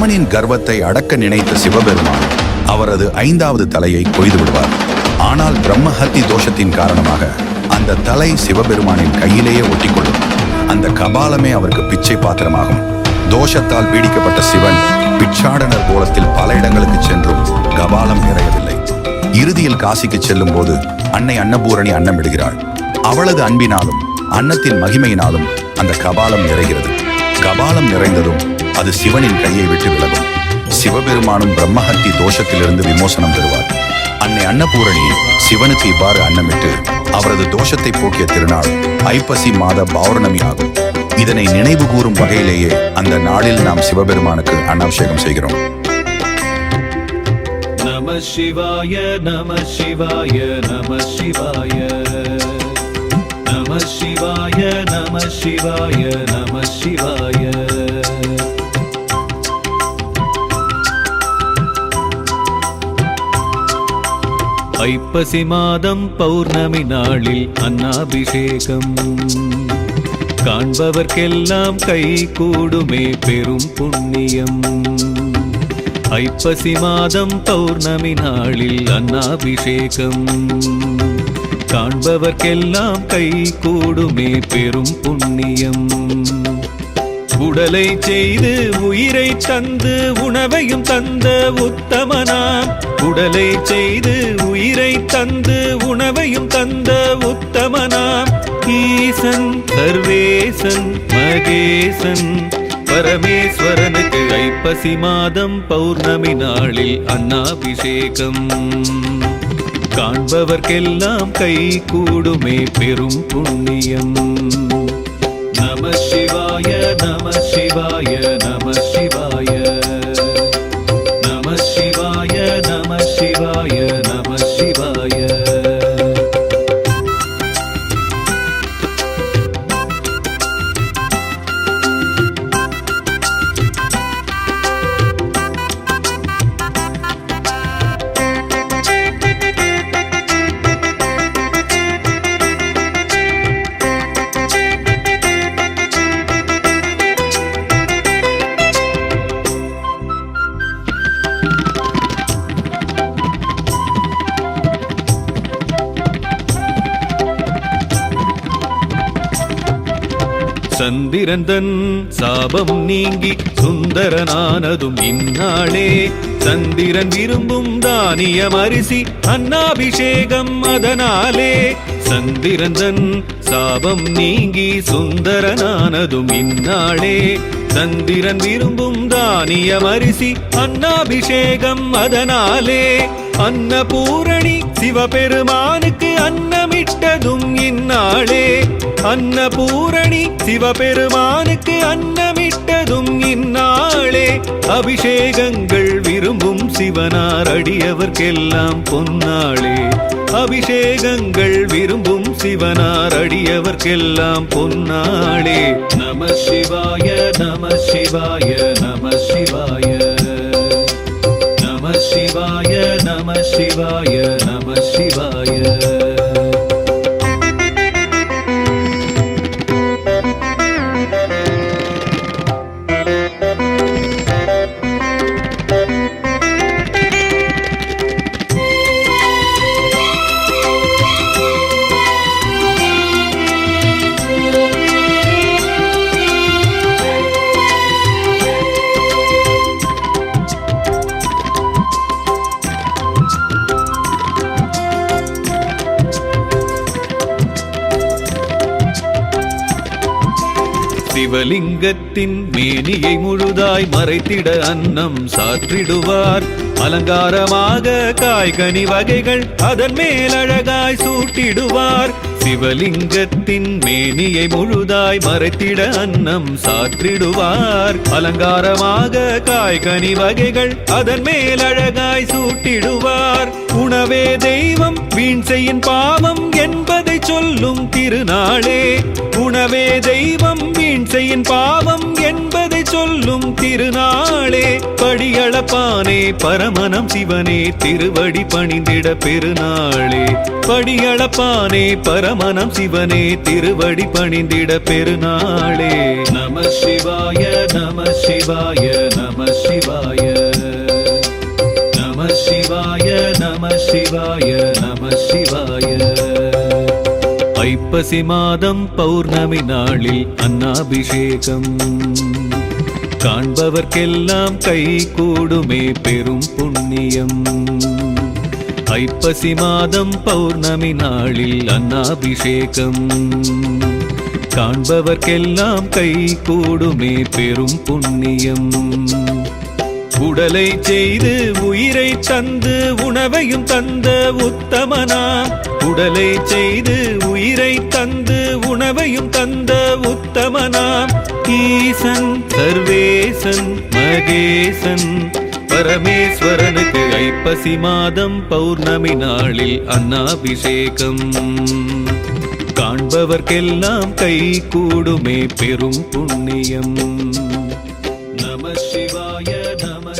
பிரம்மனின் கர்வத்தை அடக்க நினைத்த சிவபெருமான் அவரது 5வது தலையை கொய்து விடுவார். ஆனால் பிரம்மஹத்தி தோஷத்தின் காரணமாக அந்த தலை சிவபெருமானின் கையிலேயே ஒட்டிக்கொள்ளும். அந்த கபாலமே அவருக்கு பிச்சை பாத்திரமாகும். தோஷத்தால் பீடிக்கப்பட்ட சிவன் பிட்சாடனர் கோலத்தில் பல இடங்களுக்கு சென்றும் கபாலம் நிறையவில்லை. இறுதியில் காசிக்கு செல்லும் போது அன்னை அன்னபூரணி அன்னமிடுகிறாள். அவளது அன்பினாலும் அன்னத்தின் மகிமையினாலும் அந்த கபாலம் நிறைகிறது. கபாலம் நிறைந்ததும் அது சிவனின் கையை விட்டு விலகும். சிவபெருமானும் பிரம்மஹத்தி தோஷத்திலிருந்து விமோசனம் பெறுவார். அன்னை அன்னபூரணி சிவனுக்கு இவ்வாறு அன்னமிட்டு அவரது தோஷத்தை போக்கிய திருநாள் ஐப்பசி மாத பௌர்ணமி ஆகும். இதனை நினைவு கூறும் வகையிலேயே அந்த நாளில் நாம் சிவபெருமானுக்கு அன்னாபிஷேகம் செய்கிறோம். நம சிவாய நம சிவாய நம சிவாய நம சிவாய நம சிவாய நம சிவாய. ஐப்பசி மாதம் பௌர்ணமி நாளில் அன்னாபிஷேகம் காண்பவர்க்கெல்லாம் கை கூடுமே பெரும் புண்ணியம். ஐப்பசி மாதம் பௌர்ணமி நாளில் அன்னாபிஷேகம் காண்பவர்க்கெல்லாம் கை கூடுமே பெரும் புண்ணியம். உடலை செய்து உயிரை தந்து உணவையும் தந்த உத்தமனாம். உடலை செய்து உயிரை தந்து உணவையும் தந்த உத்தமனாம். ஈசன் சர்வேசன் மகேசன் பரமேஸ்வரனுக்கு ஐப்பசி மாதம் பௌர்ணமி நாளில் அன்னாபிஷேகம் காண்பவர்க்கெல்லாம் கை கூடுமே பெரும் புண்ணியம். நம சிவாய நம சிவாய நம சிவாய நம சிவாய நம சிவாய நம சிவாய. சந்திரந்தன் சாபம் நீங்கி சுந்தரனானதும் இந்நாளே. சந்திரன் விரும்பும் தானியம் அரிசி அன்னாபிஷேகம் அதனாலே. சந்திரந்தன் சாபம் நீங்கி சுந்தரனானதும் இந்நாளே. சந்திரன் விரும்பும் தானியம் அரிசி அன்னாபிஷேகம் அதனாலே. அன்னபூரணி சிவபெருமானுக்கு அன்னமிட்டதும் இந்நாளே. அன்னபூரணி சிவபெருமானுக்கு அன்னமிட்டதும் இந்நாளே. அபிஷேகங்கள் விரும்பும் சிவனார் அடியவர்க்கெல்லாம் பொன்னாளே. அபிஷேகங்கள் விரும்பும் சிவனார் அடியவர்க்கெல்லாம் பொன்னாளே. நம சிவாய நம சிவாய நம சிவாய நம சிவாய நம சிவாய நம சிவாய. சிவலிங்கத்தின் மேனியை முழுதாய் மறைத்திட அன்னம் சாற்றிடுவார். அலங்காரமாக காய்கனி வகைகள் அதன் மேல் அழகாய் சூட்டிடுவார். சிவலிங்கத்தின் மேனியை முழுதாய் மறைத்திட அன்னம் சாற்றிடுவார். அலங்காரமாக காய்கனி வகைகள் அதன் மேல் அழகாய் சூட்டிடுவார். உணவே தெய்வம் வீண் செய்யும் பாவம் என்பதை சொல்லும் திருநாளே. உணவே தெய்வம் வீண் செய்யும் பாவம் என்பதை சொல்லும் சொல்லும் திருநாளே, படியளப்பானே பரமனம் சிவனே திருவடி பணிந்திட பெருநாளே. படியளப்பானே பரமனம் சிவனே திருவடி பணிந்திட பெருநாளே. நம சிவாய நம சிவாய நம சிவாய நம சிவாய நம சிவாய நம சிவாய. ஐப்பசி மாதம் பௌர்ணமி நாளில் அன்னாபிஷேகம் காண்பவர்க்கெல்லாம் கை கூடுமே பெரும் புண்ணியம். ஐப்பசி மாதம் பௌர்ணமி நாளில் அன்னாபிஷேகம் காண்பவர்க்கெல்லாம் கை கூடுமே பெரும் புண்ணியம். உடலை செய்து உயிரை தந்து உணவையும் தந்த உத்தமனாம். உடலை செய்து உயிரை தந்து உணவையும் தந்த உத்தமனாம். ஈசன் சர்வேசன் மகேசன் பரமேஸ்வரனுக்கு ஐப்பசி மாதம் பௌர்ணமி நாளில் அன்னாபிஷேகம் காண்பவர்க்கெல்லாம் கை கூடுமே பெரும் புண்ணியம். நம சிவாய நம